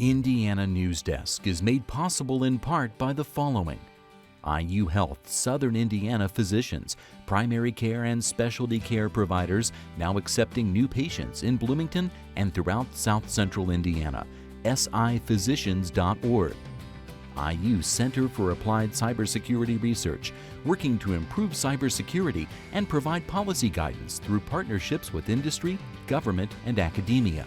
Indiana Newsdesk is made possible in part by the following: IU Health Southern Indiana physicians, primary care and specialty care providers now accepting new patients in Bloomington and throughout South Central Indiana. siphysicians.org. IU Center for Applied Cybersecurity Research, working to improve cybersecurity and provide policy guidance through partnerships with industry, government, and academia.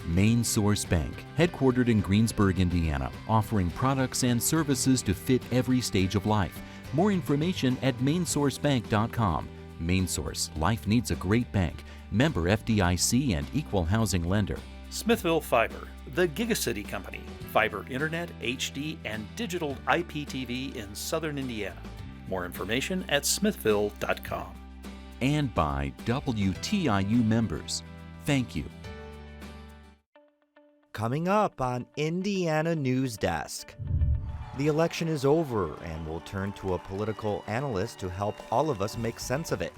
Main Source Bank, headquartered in Greensburg, Indiana, offering products and services to fit every stage of life. More information at mainsourcebank.com. Main Source, life needs a great bank. Member FDIC and equal housing lender. Smithville Fiber, the Gigacity Company. Fiber Internet, HD, and digital IPTV in Southern Indiana. More information at smithville.com. And by WTIU members. Thank you. Coming up on Indiana Newsdesk. The election is over, and we'll turn to a political analyst to help all of us make sense of it.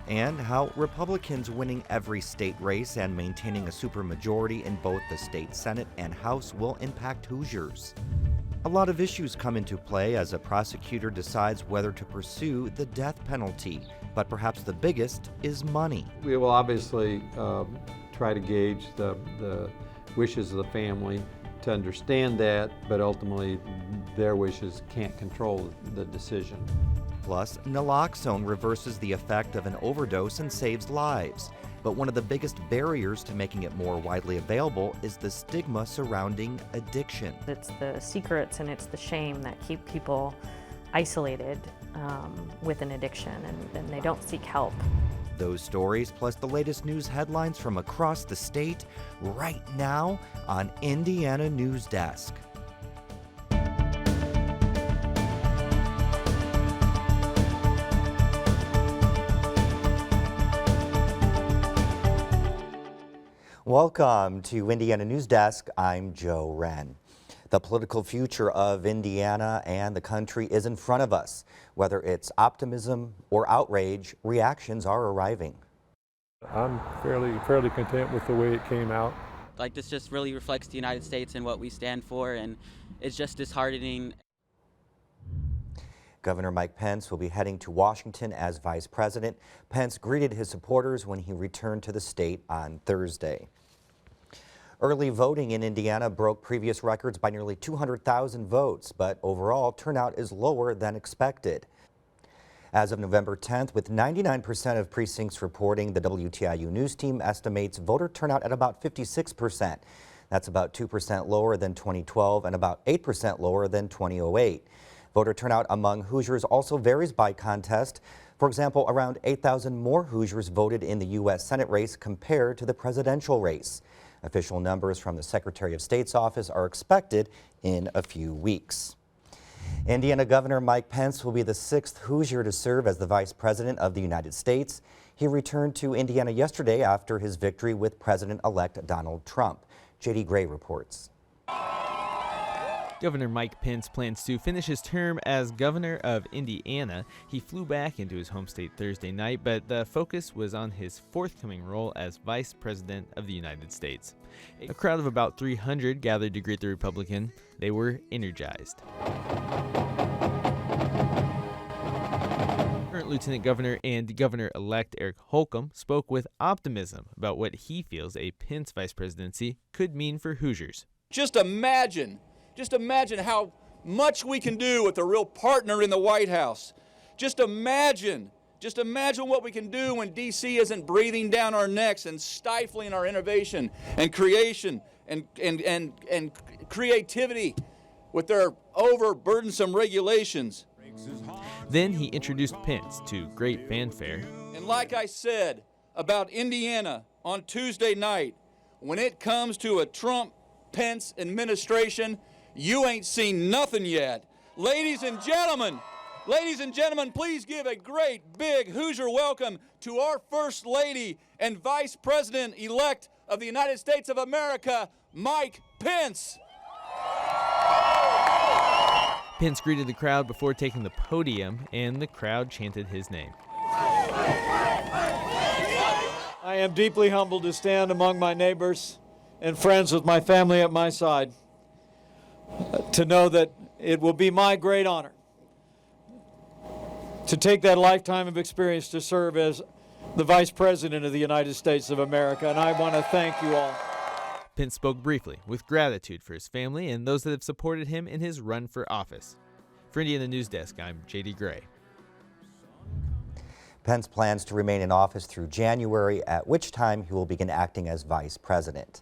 And how Republicans winning every state race and maintaining a supermajority in both the state Senate and House will impact Hoosiers. A lot of issues come into play as a prosecutor decides whether to pursue the death penalty, but perhaps the biggest is money. We will obviously try to gauge the wishes of the family to understand that, but ultimately their wishes can't control the decision. Plus, Naloxone reverses the effect of an overdose and saves lives. But one of the biggest barriers to making it more widely available is the stigma surrounding addiction. It's the secrets and it's the shame that keep people isolated with an addiction, and they don't seek help. Those stories, plus the latest news headlines from across the state, right now on Indiana Newsdesk. Welcome to Indiana Newsdesk. I'm Joe Wren. The political future of Indiana and the country is in front of us. Whether it's optimism or outrage, reactions are arriving. I'm fairly content with the way it came out. Like, this just really reflects the United States and what we stand for, and it's just disheartening. Governor Mike Pence will be heading to Washington as vice president. Pence greeted his supporters when he returned to the state on Thursday. Early voting in Indiana broke previous records by nearly 200,000 votes, but overall turnout is lower than expected. As of November 10th, with 99% of precincts reporting, the WTIU news team estimates voter turnout at about 56%. That's about 2% lower than 2012 and about 8% lower than 2008. Voter turnout among Hoosiers also varies by contest. For example, around 8,000 more Hoosiers voted in the U.S. Senate race compared to the presidential race. Official numbers from the Secretary of State's office are expected in a few weeks. Indiana Governor Mike Pence will be the 6th Hoosier to serve as the Vice President of the United States. He returned to Indiana yesterday after his victory with President-elect Donald Trump. J.D. Gray reports. Governor Mike Pence plans to finish his term as governor of Indiana. He flew back into his home state Thursday night, but the focus was on his forthcoming role as Vice President of the United States. A crowd of about 300 gathered to greet the Republican. They were energized. Current Lieutenant Governor and Governor-elect Eric Holcomb spoke with optimism about what he feels a Pence vice presidency could mean for Hoosiers. Just imagine how much we can do with a real partner in the White House. Just imagine what we can do when D.C. isn't breathing down our necks and stifling our innovation and creation and creativity with their overburdensome regulations. Then he introduced Pence to great fanfare. And like I said about Indiana on Tuesday night, when it comes to a Trump-Pence administration, you ain't seen nothing yet. Ladies and gentlemen, please give a great big Hoosier welcome to our First Lady and Vice President-elect of the United States of America, Mike Pence. Pence greeted the crowd before taking the podium, and the crowd chanted his name. I am deeply humbled to stand among my neighbors and friends with my family at my side to know that it will be my great honor to take that lifetime of experience to serve as the Vice President of the United States of America, and I want to thank you all. Pence spoke briefly with gratitude for his family and those that have supported him in his run for office. For Indiana Newsdesk, I'm J.D. Gray. Pence plans to remain in office through January, at which time he will begin acting as vice president.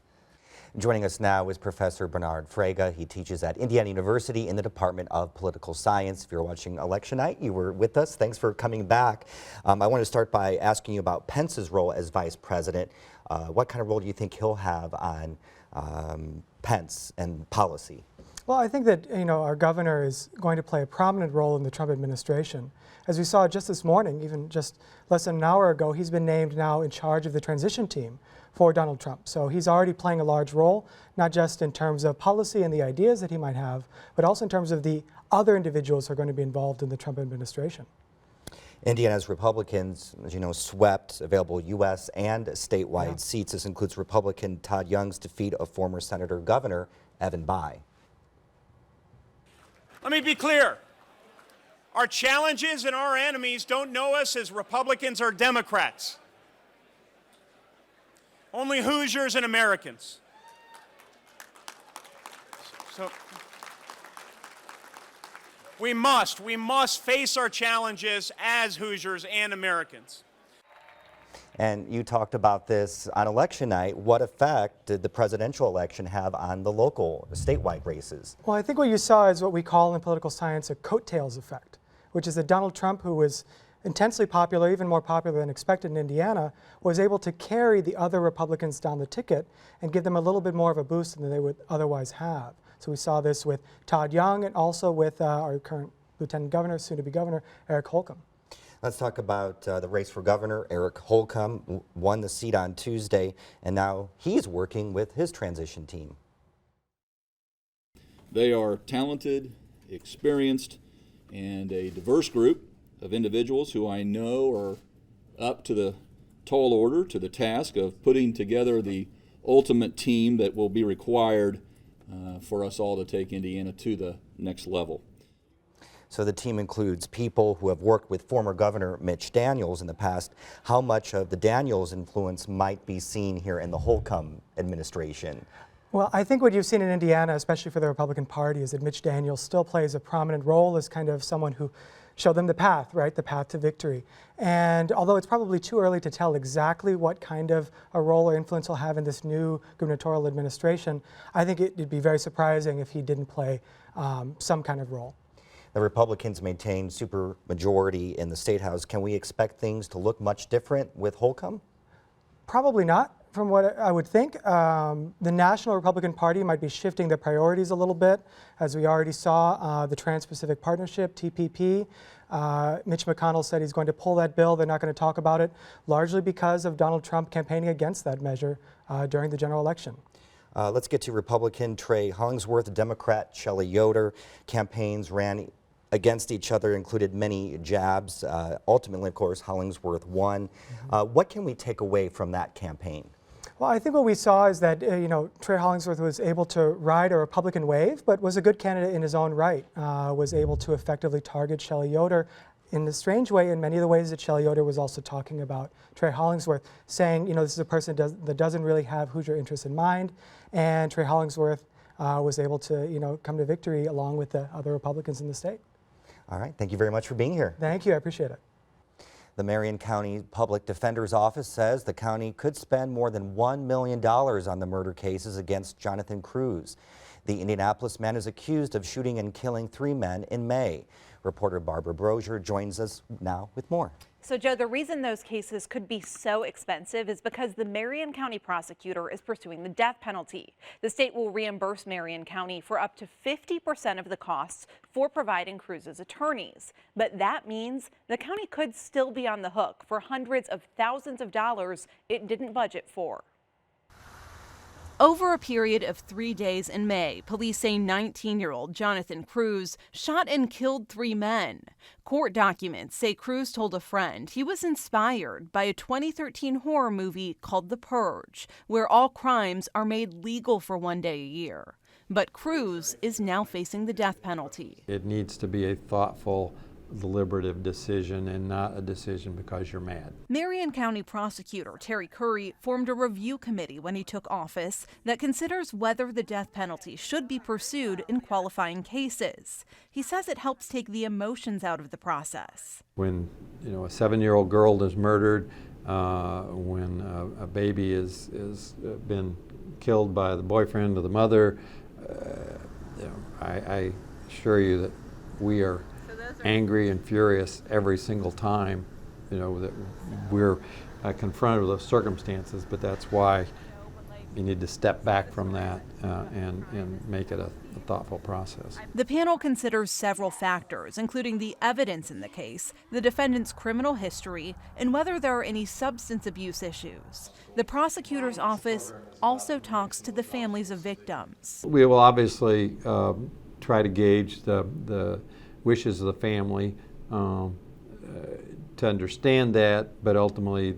Joining us now is Professor Bernard Frege. He teaches at Indiana University in the Department of Political Science. If you're watching election night, you were with us. Thanks for coming back. I want to start by asking you about Pence's role as vice president. What kind of role do you think he'll have on Pence and policy? Well, I think that our governor is going to play a prominent role in the Trump administration. As we saw just this morning, even just less than an hour ago, he's been named now in charge of the transition team for Donald Trump. So he's already playing a large role, not just in terms of policy and the ideas that he might have, but also in terms of the other individuals who are going to be involved in the Trump administration. Indiana's Republicans, as you know, swept available U.S. and statewide seats. This includes Republican Todd Young's defeat of former Senator Governor Evan Bayh. Let me be clear. Our challenges and our enemies don't know us as Republicans or Democrats. Only Hoosiers and Americans. So we must face our challenges as Hoosiers and Americans. And you talked about this on election night. What effect did the presidential election have on the local, statewide races? Well, I think what you saw is what we call in political science a coattails effect, which is that Donald Trump, who was intensely popular, even more popular than expected in Indiana, was able to carry the other Republicans down the ticket and give them a little bit more of a boost than they would otherwise have. So we saw this with Todd Young and also with our current Lieutenant Governor, soon-to-be Governor, Eric Holcomb. Let's talk about the race for governor. Eric Holcomb won the seat on Tuesday, and now he's working with his transition team. They are talented, experienced, and a diverse group of individuals who I know are up to the tall order, to the task of putting together the ultimate team that will be required for us all to take Indiana to the next level. So the team includes people who have worked with former Governor Mitch Daniels in the past. How much of the Daniels influence might be seen here in the Holcomb administration? Well, I think what you've seen in Indiana, especially for the Republican Party, is that Mitch Daniels still plays a prominent role as kind of someone who showed them the path, right? The path to victory. And although it's probably too early to tell exactly what kind of a role or influence he'll have in this new gubernatorial administration, I think it'd be very surprising if he didn't play some kind of role. The Republicans maintain supermajority in the State House. Can we expect things to look much different with Holcomb? Probably not, from what I would think. The National Republican Party might be shifting their priorities a little bit. As we already saw, the Trans-Pacific Partnership, TPP, Mitch McConnell said he's going to pull that bill. They're not going to talk about it, largely because of Donald Trump campaigning against that measure during the general election. Let's get to Republican Trey Hollingsworth, Democrat Shelley Yoder. Campaigns ran against each other, included many jabs. Ultimately, of course, Hollingsworth won. What can we take away from that campaign? Well, I think what we saw is that Trey Hollingsworth was able to ride a Republican wave, but was a good candidate in his own right. Was able to effectively target Shelley Yoder in a strange way, in many of the ways that Shelley Yoder was also talking about Trey Hollingsworth, saying, this is a person that doesn't really have Hoosier interests in mind, and Trey Hollingsworth was able to, come to victory along with the other Republicans in the state. All right, thank you very much for being here. Thank you, I appreciate it. The Marion County Public Defender's Office says the county could spend more than $1 million on the murder cases against Jonathan Cruz. The Indianapolis man is accused of shooting and killing 3 men in May. Reporter Barbara Brozier joins us now with more. So, Joe, the reason those cases could be so expensive is because the Marion County prosecutor is pursuing the death penalty. The state will reimburse Marion County for up to 50% of the costs for providing Cruz's attorneys. But that means the county could still be on the hook for hundreds of thousands of dollars it didn't budget for. Over a period of 3 days in May, police say 19-year-old Jonathan Cruz shot and killed 3 men. Court documents say Cruz told a friend he was inspired by a 2013 horror movie called The Purge, where all crimes are made legal for 1 day a year. But Cruz is now facing the death penalty. It needs to be a thoughtful, deliberative decision and not a decision because you're mad. Marion County Prosecutor Terry Curry formed a review committee when he took office that considers whether the death penalty should be pursued in qualifying cases. He says it helps take the emotions out of the process. When a 7-year-old girl is murdered, when a baby is been killed by the boyfriend or the mother, I assure you that we are angry and furious every single time, that we're confronted with those circumstances, but that's why you need to step back from that and make it a thoughtful process. The panel considers several factors, including the evidence in the case, the defendant's criminal history, and whether there are any substance abuse issues. The prosecutor's office also talks to the families of victims. We will obviously try to gauge the wishes of the family to understand that, but ultimately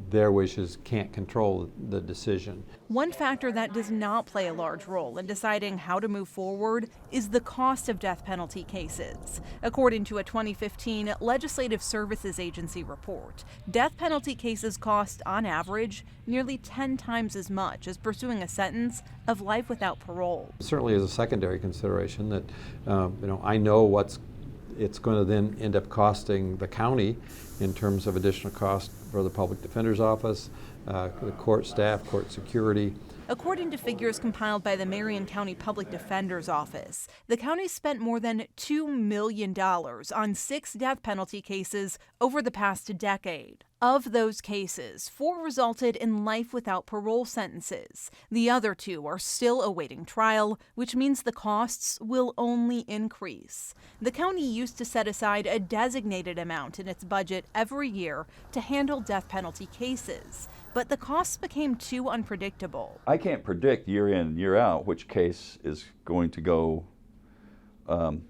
their wishes can't control the decision. One factor that does not play a large role in deciding how to move forward is the cost of death penalty cases. According to a 2015 Legislative Services Agency report, death penalty cases cost, on average, nearly 10 times as much as pursuing a sentence of life without parole. Certainly as a secondary consideration that, I know it's going to then end up costing the county in terms of additional cost for the public defender's office, the court staff, court security. According to figures compiled by the Marion County Public Defender's Office, the county spent more than $2 million on 6 death penalty cases over the past decade. Of those cases, 4 resulted in life without parole sentences. The other 2 are still awaiting trial, which means the costs will only increase. The county used to set aside a designated amount in its budget every year to handle death penalty cases, but the costs became too unpredictable. I can't predict year in and year out which case is going to go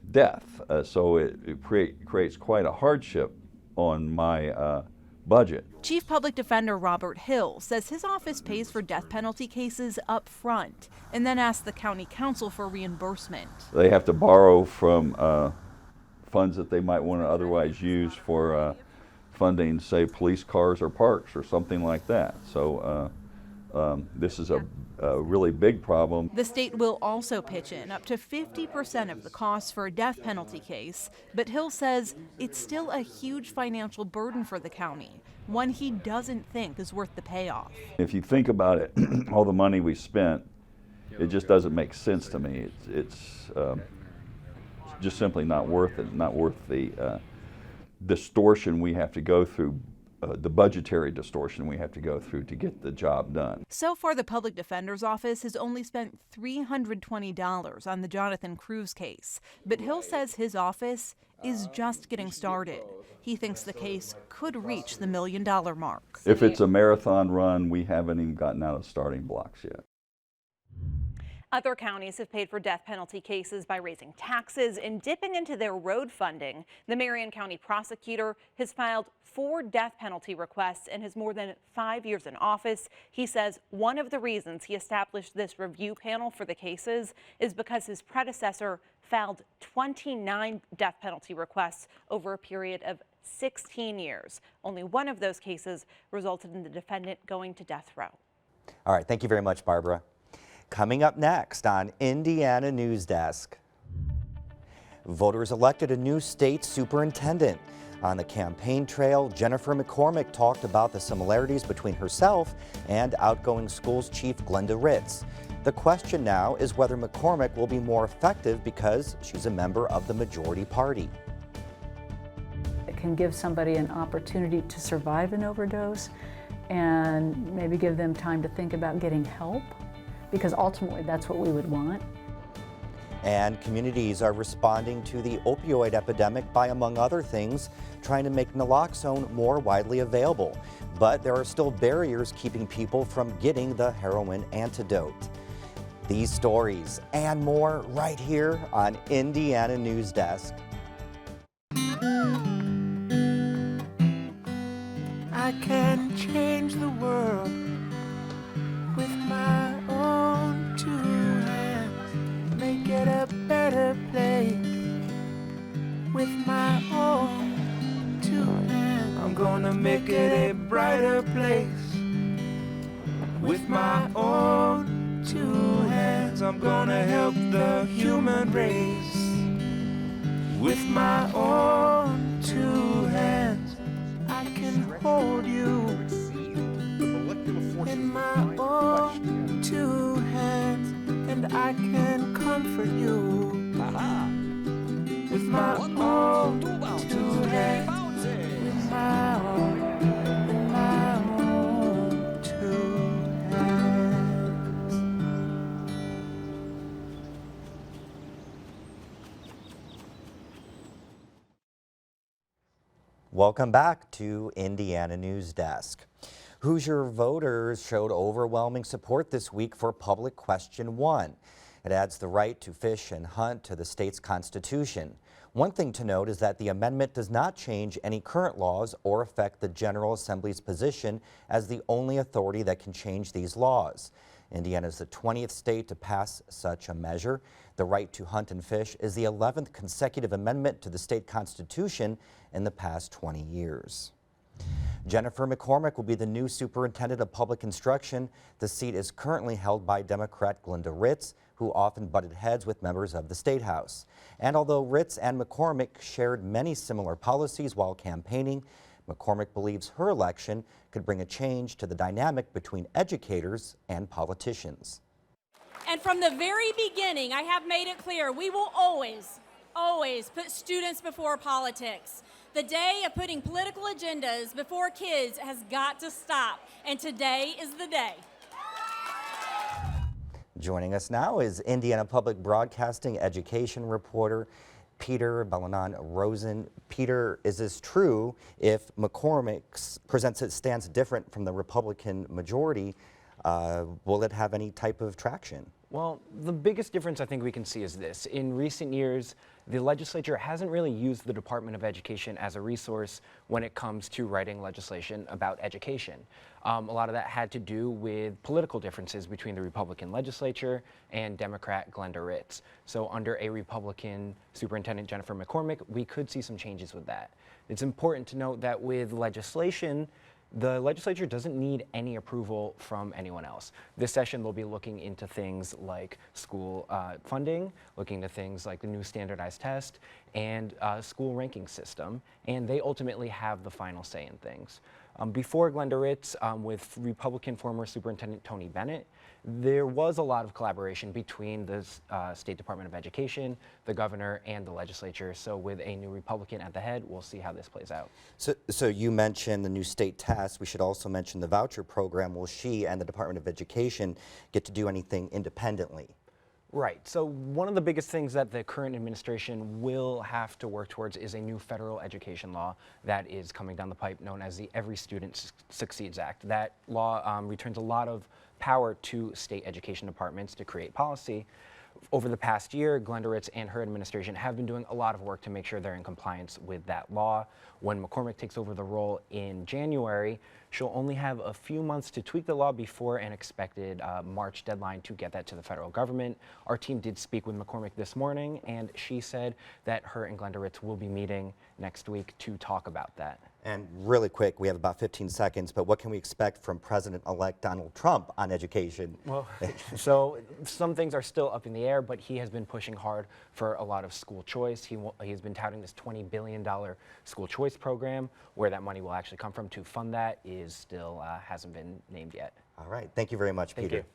death, so it creates quite a hardship on my budget. Chief Public Defender Robert Hill says his office pays for death penalty cases up front and then asks the county council for reimbursement. They have to borrow from funds that they might want to otherwise use for funding, say, police cars or parks or something like that. So this is a really big problem. The state will also pitch in up to 50% of the costs for a death penalty case, but Hill says it's still a huge financial burden for the county, one he doesn't think is worth the payoff. If you think about it, all the money we spent, it just doesn't make sense to me. It's just simply not worth it, not worth the distortion we have to go through, the budgetary distortion we have to go through to get the job done. So far, the Public Defender's Office has only spent $320 on the Jonathan Cruz case, but Hill says his office is just getting started. He thinks the case could reach the $1 million mark. If it's a marathon run, we haven't even gotten out of starting blocks yet. Other counties have paid for death penalty cases by raising taxes and dipping into their road funding. The Marion County prosecutor has filed 4 death penalty requests in his more than 5 years in office. He says one of the reasons he established this review panel for the cases is because his predecessor filed 29 death penalty requests over a period of 16 years. Only one of those cases resulted in the defendant going to death row. All right, thank you very much, Barbara. Coming up next on Indiana Newsdesk. Voters elected a new state superintendent. On the campaign trail, Jennifer McCormick talked about the similarities between herself and outgoing schools chief Glenda Ritz. The question now is whether McCormick will be more effective because she's a member of the majority party. It can give somebody an opportunity to survive an overdose and maybe give them time to think about getting help, because ultimately that's what we would want. And communities are responding to the opioid epidemic by, among other things, trying to make naloxone more widely available. But there are still barriers keeping people from getting the heroin antidote. These stories and more right here on Indiana Newsdesk. I can change the world with my own 2 hands. make it a brighter place. With my own two hands, I'm gonna help the human race. With my own two hands, I can hold you. In my own two hands, and I can comfort you. With my own two hands, with my own two hands. Welcome back to Indiana Newsdesk. Hoosier voters showed overwhelming support this week for Public Question 1. It adds the right to fish and hunt to the state's constitution. One thing to note is that the amendment does not change any current laws or affect the General Assembly's position as the only authority that can change these laws. Indiana is the 20th state to pass such a measure. The right to hunt and fish is the 11th consecutive amendment to the state constitution in the past 20 years. Jennifer McCormick will be the new superintendent of public instruction. The seat is currently held by Democrat Glenda Ritz, who often butted heads with members of the State House. And although Ritz and McCormick shared many similar policies while campaigning, McCormick believes her election could bring a change to the dynamic between educators and politicians. And from the very beginning, I have made it clear we will always put students before politics. The day of putting political agendas before kids has got to stop, and today is the day. Joining us now is Indiana Public Broadcasting education reporter Peter Bellanon-Rosen. Peter, is this true? If McCormick presents its stance different from the Republican majority, will it have any type of traction? Well, the biggest difference I think we can see is this. In recent years, the legislature hasn't really used the Department of Education as a resource when it comes to writing legislation about education. A lot of that had to do with political differences between the Republican legislature and Democrat Glenda Ritz. So under a Republican Superintendent Jennifer McCormick, we could see some changes with that. It's important to note that with legislation, the legislature doesn't need any approval from anyone else. This session they'll be looking into things like school funding, looking into things like the new standardized test and school ranking system, and they ultimately have the final say in things. Before Glenda Ritz, with Republican former Superintendent Tony Bennett, there was a lot of collaboration between the State Department of Education, the governor, and the legislature. So with a new Republican at the head, we'll see how this plays out. So you mentioned the new state test. We should also mention the voucher program. Will she and the Department of Education get to do anything independently? Right. So one of the biggest things that the current administration will have to work towards is a new federal education law that is coming down the pipe, known as the Every Student Succeeds Act. That law returns a lot of power to state education departments to create policy. Over the past year, Glenda Ritz and her administration have been doing a lot of work to make sure they're in compliance with that law. When McCormick takes over the role in January, she'll only have a few months to tweak the law before an expected March deadline to get that to the federal government. Our team did speak with McCormick this morning, and she said that her and Glenda Ritz will be meeting next week to talk about that. And really quick, we have about 15 seconds, but what can we expect from President-elect Donald Trump on education? Well, so some things are still up in the air, but he has been pushing hard for a lot of school choice. He's been touting this $20 billion school choice program. Where that money will actually come from to fund that is still hasn't been named yet. All right, thank you very much, Thank Peter. you.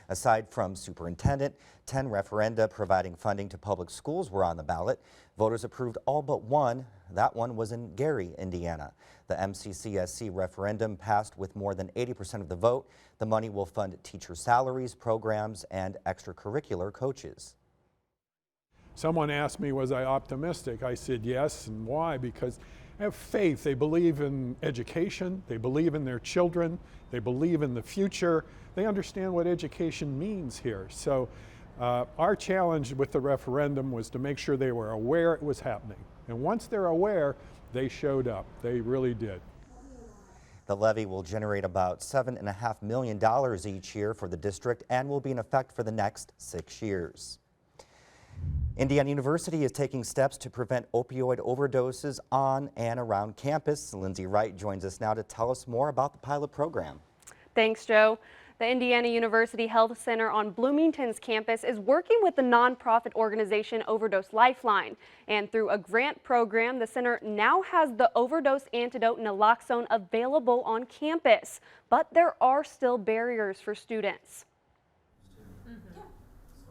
Aside from superintendent, 10 referenda providing funding to public schools were on the ballot. Voters approved all but one. That one was in Gary, Indiana. The MCCSC referendum passed with more than 80% of the vote. The money will fund teacher salaries, programs, and extracurricular coaches. Someone asked me, was I optimistic? I said yes, and why? Because I have faith. They believe in education, they believe in their children, they believe in the future. They understand what education means here. So our challenge with the referendum was to make sure they were aware it was happening. And once they're aware, they showed up. They really did. The levy will generate about $7.5 million each year for the district and will be in effect for the next 6 years. Indiana University is taking steps to prevent opioid overdoses on and around campus. Lindsay Wright joins us now to tell us more about the pilot program. Thanks, Joe. The Indiana University Health Center on Bloomington's campus is working with the nonprofit organization Overdose Lifeline. And through a grant program, the center now has the overdose antidote naloxone available on campus. But there are still barriers for students.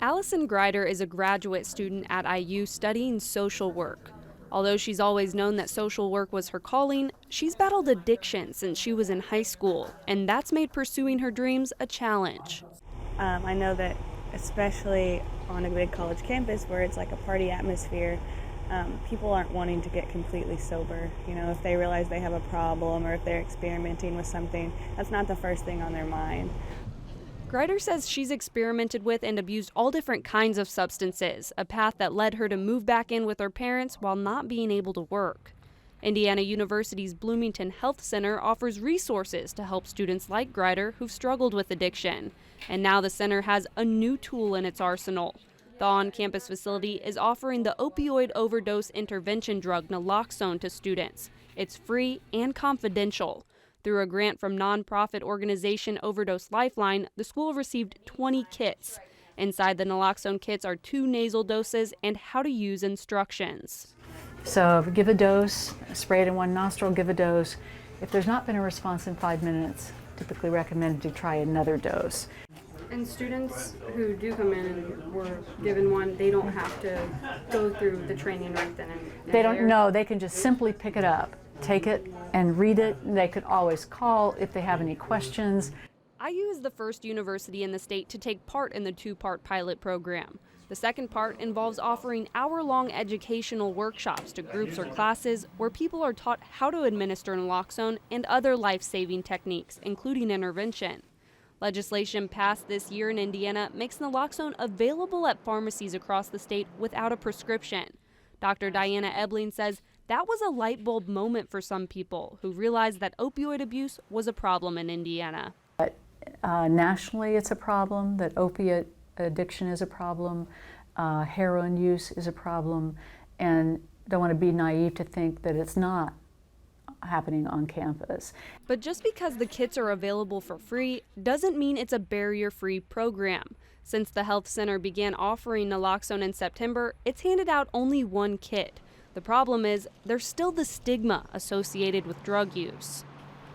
Allison Grider is a graduate student at IU studying social work. Although she's always known that social work was her calling, she's battled addiction since she was in high school, and that's made pursuing her dreams a challenge. I know that especially on a big college campus where it's like a party atmosphere, people aren't wanting to get completely sober. You know, if they realize they have a problem or if they're experimenting with something, that's not the first thing on their mind. Grider says she's experimented with and abused all different kinds of substances, a path that led her to move back in with her parents while not being able to work. Indiana University's Bloomington Health Center offers resources to help students like Grider who've struggled with addiction. And now the center has a new tool in its arsenal. The on-campus facility is offering the opioid overdose intervention drug Naloxone to students. It's free and confidential. Through a grant from nonprofit organization Overdose Lifeline, the school received 20 kits. Inside the Naloxone kits are 2 nasal doses and how to use instructions. So give a dose, spray it in one nostril, give a dose. If there's not been a response in 5 minutes, typically recommended to try another dose. And students who do come in and were given one, they don't have to go through the training right then and They don't know, they can just simply pick it up, take it and read it. They could always call if they have any questions. IU is the first university in the state to take part in the 2-part pilot program. The second part involves offering hour-long educational workshops to groups or classes where people are taught how to administer naloxone and other life-saving techniques, including intervention. Legislation passed this year in Indiana makes naloxone available at pharmacies across the state without a prescription. Dr. Diana Ebling says that was a light bulb moment for some people who realized that opioid abuse was a problem in Indiana. But nationally it's a problem, that opiate addiction is a problem, heroin use is a problem, and don't want to be naive to think that it's not happening on campus. But just because the kits are available for free doesn't mean it's a barrier-free program. Since the health center began offering naloxone in September, it's handed out only 1 kit. The problem is there's still the stigma associated with drug use.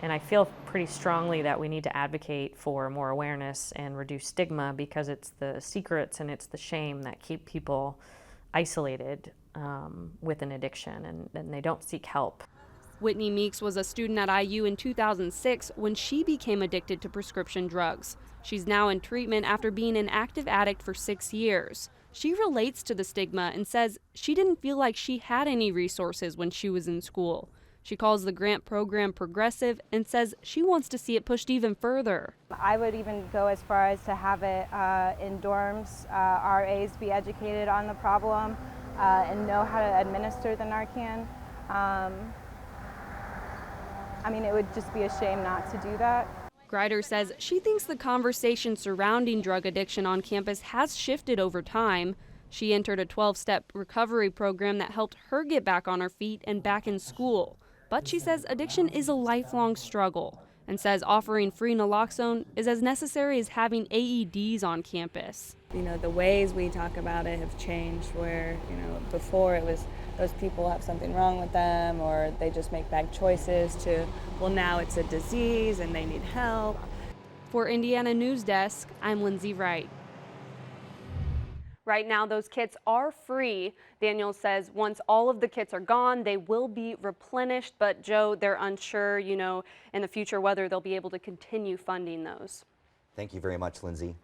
And I feel pretty strongly that we need to advocate for more awareness and reduce stigma, because it's the secrets and it's the shame that keep people isolated with an addiction, and they don't seek help. Whitney Meeks was a student at IU in 2006 when she became addicted to prescription drugs. She's now in treatment after being an active addict for 6 years. She relates to the stigma and says she didn't feel like she had any resources when she was in school. She calls the grant program progressive and says she wants to see it pushed even further. I would even go as far as to have it in dorms, RAs be educated on the problem and know how to administer the Narcan. I mean, it would just be a shame not to do that. Grider says she thinks the conversation surrounding drug addiction on campus has shifted over time. She entered a 12-step recovery program that helped her get back on her feet and back in school. But she says addiction is a lifelong struggle and says offering free naloxone is as necessary as having AEDs on campus. You know, the ways we talk about it have changed where, you know, before it was those people have something wrong with them or they just make bad choices to, well, now it's a disease and they need help. For Indiana Newsdesk, I'm Lindsay Wright. Right now, those kits are free. Daniel says once all of the kits are gone, they will be replenished. But Joe, they're unsure, you know, in the future whether they'll be able to continue funding those. Thank you very much, Lindsay.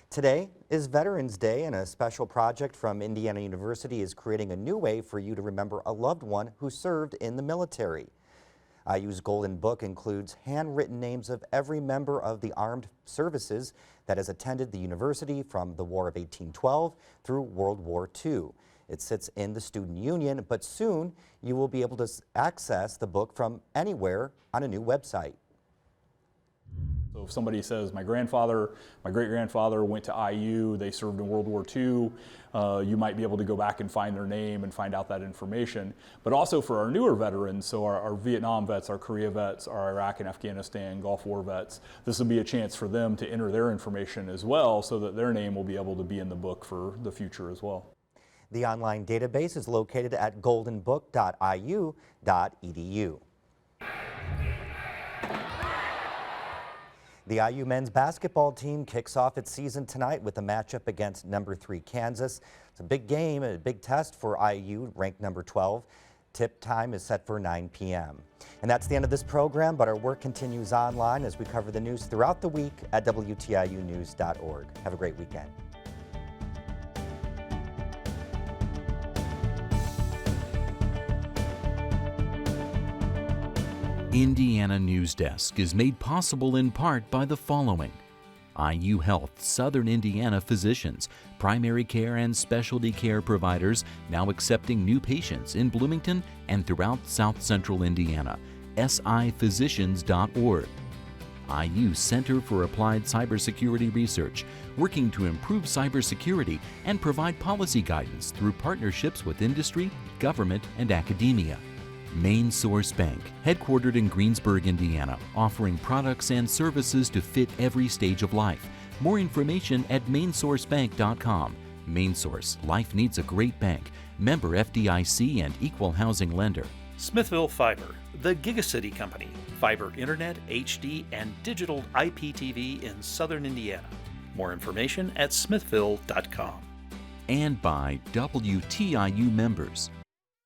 Today is Veterans Day, and a special project from Indiana University is creating a new way for you to remember a loved one who served in the military. IU's Golden Book includes handwritten names of every member of the armed services that has attended the university from the War of 1812 through World War II. It sits in the Student Union, but soon you will be able to access the book from anywhere on a new website. So if somebody says, my great-grandfather went to IU, they served in World War II, you might be able to go back and find their name and find out that information. But also for our newer veterans, so our Vietnam vets, our Korea vets, our Iraq and Afghanistan, Gulf War vets, this will be a chance for them to enter their information as well so that their name will be able to be in the book for the future as well. The online database is located at goldenbook.iu.edu. The IU men's basketball team kicks off its season tonight with a matchup against number 3 Kansas. It's a big game, a big test for IU, ranked number 12. Tip time is set for 9 p.m. And that's the end of this program, but our work continues online as we cover the news throughout the week at WTIUnews.org. Have a great weekend. Indiana Newsdesk is made possible in part by the following: IU Health Southern Indiana physicians, primary care and specialty care providers now accepting new patients in Bloomington and throughout South Central Indiana. siphysicians.org. IU Center for Applied Cybersecurity Research, working to improve cybersecurity and provide policy guidance through partnerships with industry, government, and academia. Main Source Bank, headquartered in Greensburg, Indiana, offering products and services to fit every stage of life. More information at mainsourcebank.com. Main Source, life needs a great bank. Member FDIC and equal housing lender. Smithville Fiber, the Gigacity Company. Fiber Internet, HD, and digital IPTV in Southern Indiana. More information at smithville.com. And by WTIU members.